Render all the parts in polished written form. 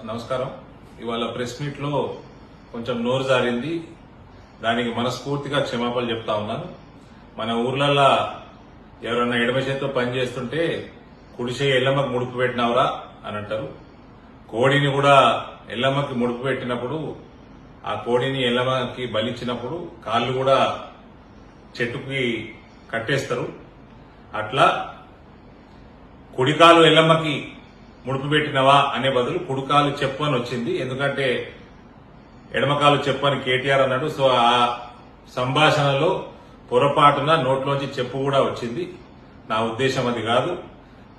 నమస్కారం. ఇవాళ press meet లో కొంచెం నోరు జారింది. దానికి మనస్ఫూర్తిగా క్షమాపణలు చెప్తా ఉన్నాను. మన ఊర్లల్లో ఎవరన్నా ఎడమ చేతితో పని చేస్తుంటే కుడిసే ఎల్లమ్మకి ముడుపు పెట్టినవరా అని అంటారు. కోడిని కూడా ఎల్లమ్మకి ముడుపు పెట్టినప్పుడు ఆ కోడిని ఎల్లమ్మకి బలిచ్చినప్పుడు కాళ్ళు కూడా చెట్టుకి కట్టేస్తారు. అట్లా కుడికాలు ఎల్లమ్మకి ముడుపు పెట్టినవా అనే బదులు కుడికాలు చెప్పు అని వచ్చింది. ఎందుకంటే ఎడమకాలు చెప్పు అని కేటీఆర్ అన్నాడు. సో ఆ సంభాషణలో పొరపాటున నోట్లోంచి చెప్పు కూడా వచ్చింది. నా ఉద్దేశం అది కాదు.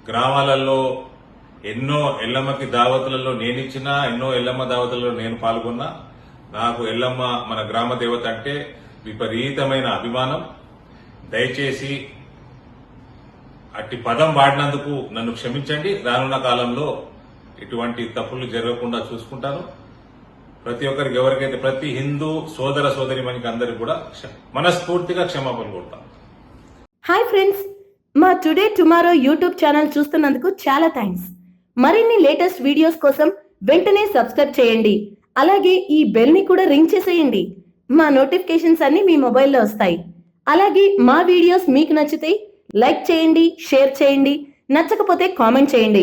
గ్రామాలలో ఎన్నో ఎల్లమ్మకి దావతులలో నేనిచ్చినా, ఎన్నో ఎల్లమ్మ దావతులలో నేను పాల్గొన్నా. నాకు ఎల్లమ్మ మన గ్రామ దేవత అంటే విపరీతమైన అభిమానం. దయచేసి అట్టి పదం వాడినందుకు నన్ను క్షమించండి. రానున్న కాలంలో ఇటువంటి తప్పులు జరగకుండా చూసుకుంటాను. ప్రతి ఒక్కరికి, ఎవరికైతే ప్రతి హిందూ సోదర సోదరి మనకి అందరికి కూడా మనస్ఫూర్తిగా క్షమాపణ కోరుతాను. హాయ్ ఫ్రెండ్స్, మా టుడే టుమారో యూట్యూబ్ ఛానల్ చూస్తున్నందుకు చాలా థ్యాంక్స్. మరిన్ని లేటెస్ట్ వీడియోస్ కోసం వెంటనే సబ్స్క్రైబ్ చేయండి. అలాగే ఈ బెల్ ని కూడా రింగ్ చేసేయండి. మా నోటిఫికేషన్స్ అన్ని మీ మొబైల్లో వస్తాయి. అలాగే మా వీడియోస్ మీకు నచ్చితే లైక్ చేయండి, షేర్ చేయండి, నచ్చకపోతే కామెంట్ చేయండి.